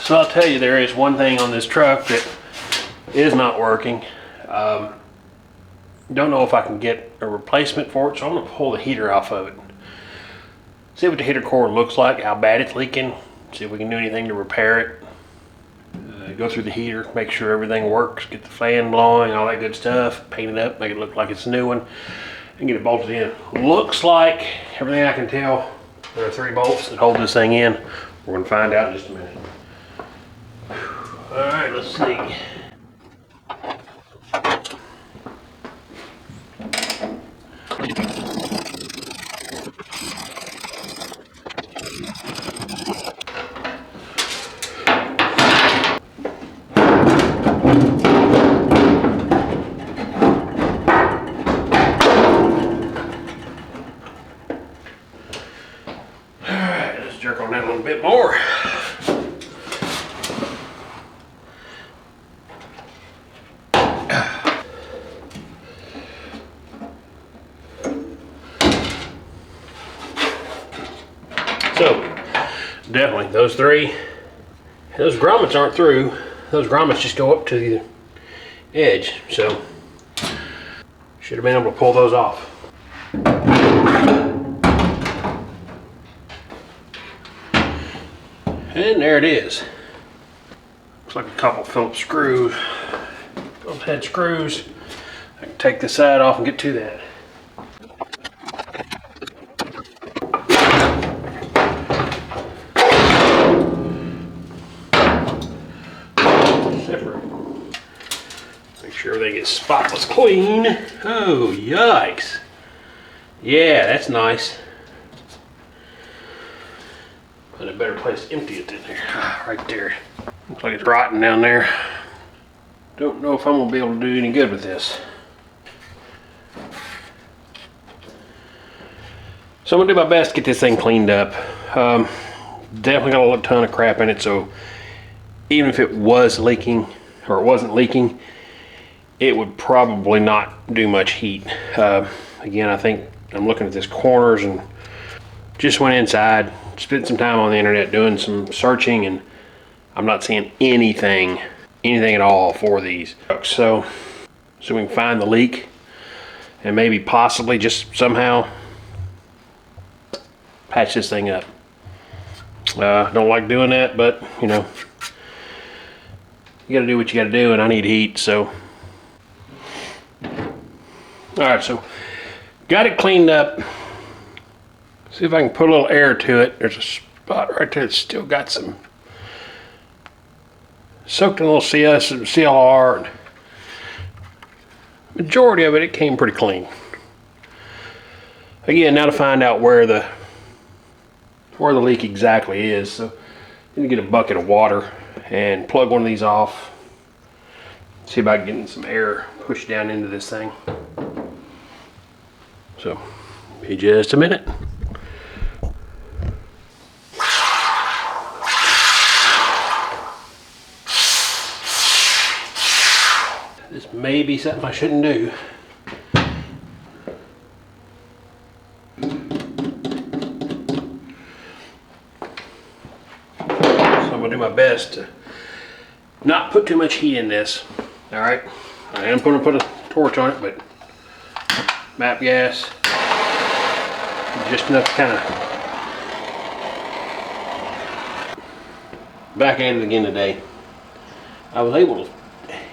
So I'll tell you, there is one thing on this truck that is not working. Don't know if I can get a replacement for it, so I'm gonna pull the heater off of it. See what the heater core looks like, how bad it's leaking, see if we can do anything to repair it. Go through the heater, make sure everything works, get the fan blowing, all that good stuff, paint it up, make it look like it's a new one, and get it bolted in. Looks like, everything I can tell, there are 3 bolts that hold this thing in. We're gonna find out in just a minute. All right, let's see. Jerk on that a little bit more. So, definitely those 3, those grommets aren't through. Those grommets just go up to the edge. So, should have been able to pull those off. And there it is. Looks like a couple Phillips screws, Phillips head screws. I can take this side off and get to that. Separate. Make sure everything is spotless clean. Oh, yikes. Yeah, that's nice. Find a better place to empty it in there. Right there. Looks like it's rotten down there. Don't know if I'm gonna be able to do any good with this. So I'm gonna do my best to get this thing cleaned up. Definitely got a ton of crap in it, so even if it was leaking, or it wasn't leaking, it would probably not do much heat. Again, I think I'm looking at this corners and just went inside, spent some time on the internet doing some searching, and I'm not seeing anything at all for these. So we can find the leak and maybe possibly just somehow patch this thing up. Don't like doing that, but you know, you gotta do what you gotta do, and I need heat, so. All right, so got it cleaned up. See if I can put a little air to it. There's a spot right there that's still got some soaked in a little CS and CLR. And majority of it came pretty clean. Again, now to find out where the leak exactly is. So I'm gonna get a bucket of water and plug one of these off. See about getting some air pushed down into this thing. So, be just a minute. This may be something I shouldn't do. So I'm gonna do my best to not put too much heat in this. All right, I am gonna put a torch on it, but map gas, just enough to kind of back at it again today. I was able to,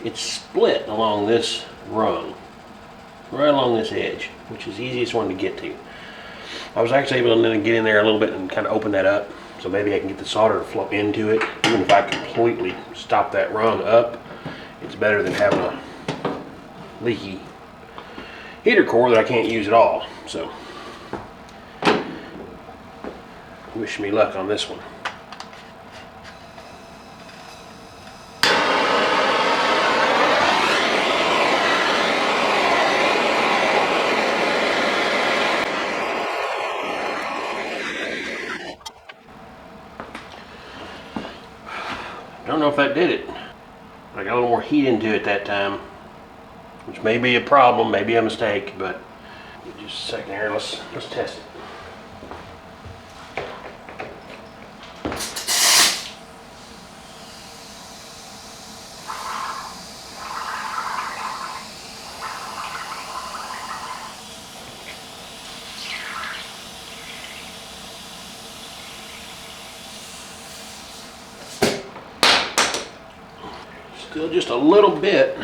it's split along this rung, right along this edge, which is the easiest one to get to. I was actually able to get in there a little bit and kind of open that up, so maybe I can get the solder to flow into it. Even if I completely stop that rung up, it's better than having a leaky heater core that I can't use at all. So, wish me luck on this one. I don't know if that did it. I got a little more heat into it that time, which may be a problem, maybe a mistake, but just a second here, let's test it. Still just a little bit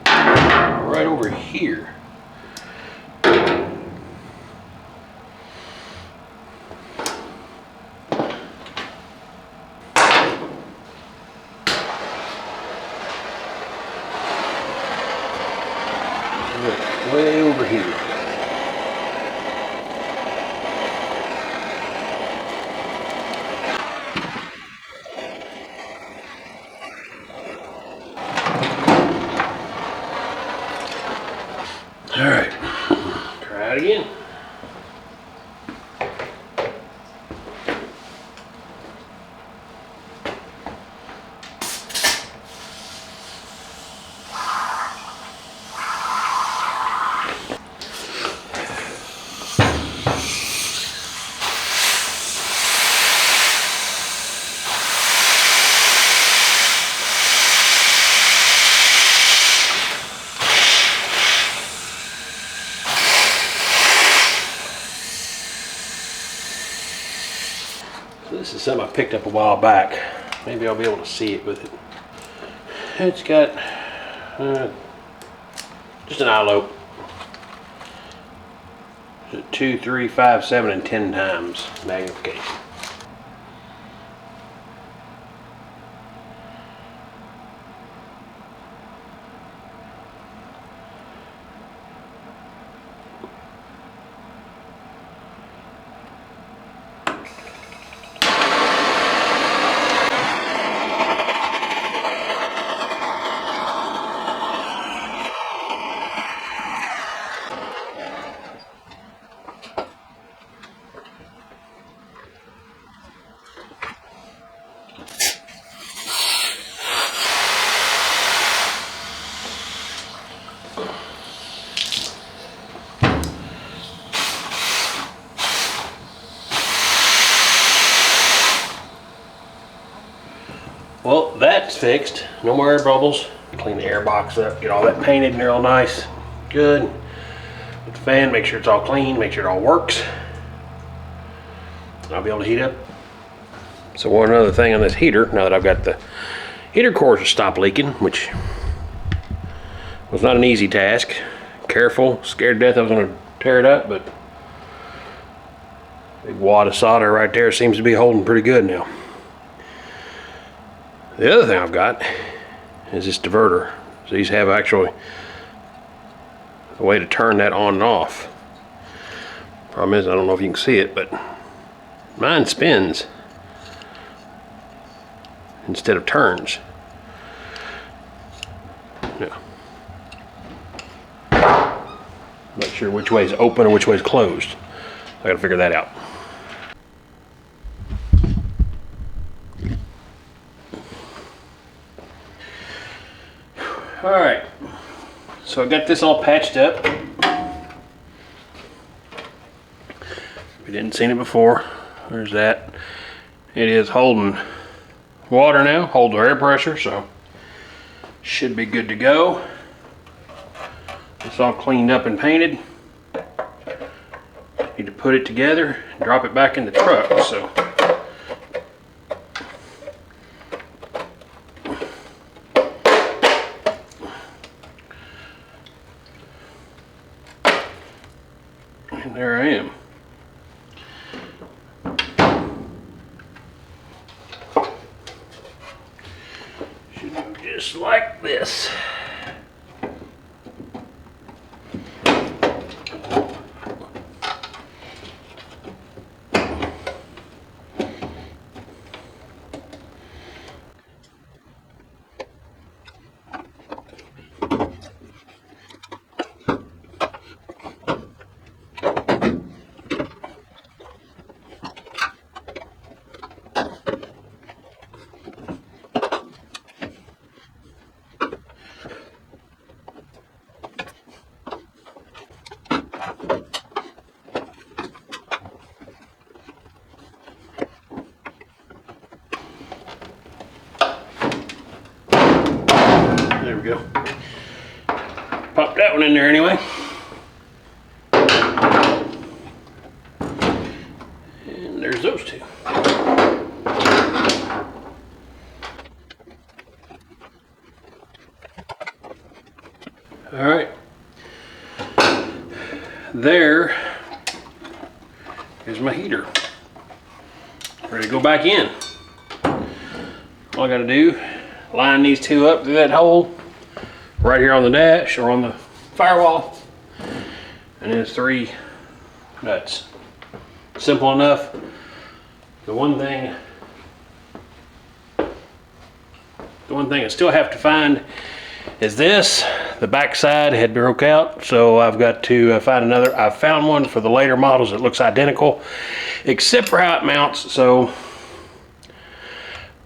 right over here. Way over here. All right, try it again. So this is something I picked up a while back. Maybe I'll be able to see it with it. It's got just an eye lope. 2, 3, 5, 7, and 10 times magnification. Well, that's fixed. No more air bubbles. Clean the air box up, get all that painted and they're all nice. Good. With the fan, make sure it's all clean, make sure it all works. I'll be able to heat up. So one other thing on this heater, now that I've got the heater cores to stop leaking, which was not an easy task. Careful, scared to death I was gonna tear it up, but big wad of solder right there seems to be holding pretty good now. The other thing I've got is this diverter. So these have actually a way to turn that on and off. Problem is, I don't know if you can see it, but mine spins instead of turns. Yeah. Not sure which way is open or which way is closed. I gotta figure that out. All right, so I got this all patched up. We didn't seen it before. There's that. It is holding water now, holds our air pressure, so should be good to go. It's all cleaned up and painted. Need to put it together and drop it back in the truck. So and there I am. Should go just like this. There we go. Pop that one in there anyway. And there's those two. there is my heater. Ready to go back in. All I gotta do, line these two up through that hole right here on the dash or on the firewall, and then it's 3 nuts. Simple enough. The one thing I still have to find is this. The back side had broke out, so I've got to find another. I found one for the later models that looks identical, except for how it mounts, so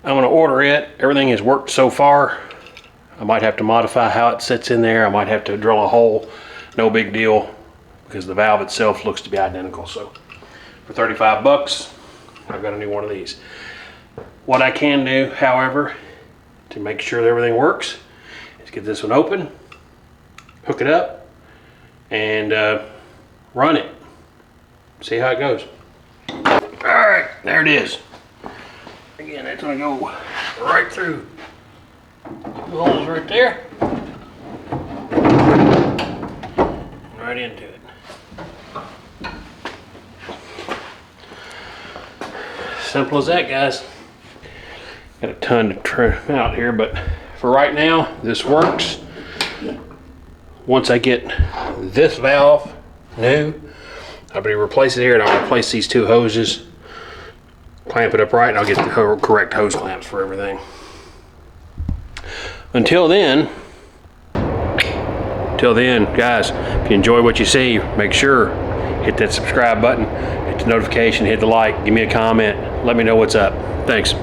I'm gonna order it. Everything has worked so far. I might have to modify how it sits in there. I might have to drill a hole. No big deal, because the valve itself looks to be identical. So for 35 bucks, I've got a new one of these. What I can do, however, to make sure that everything works, is get this one open, hook it up, and run it. See how it goes. All right, there it is. Again, that's gonna go right through the holes right there. Right into it. Simple as that, guys. Got a ton to trim out here, but for right now, this works. Once I get this valve new, I'll be replacing it here, and I'll replace these 2 hoses, clamp it up right, and I'll get the correct hose clamps for everything. Until then, guys, if you enjoy what you see, make sure hit that subscribe button, hit the notification, hit the like, give me a comment, let me know what's up. Thanks.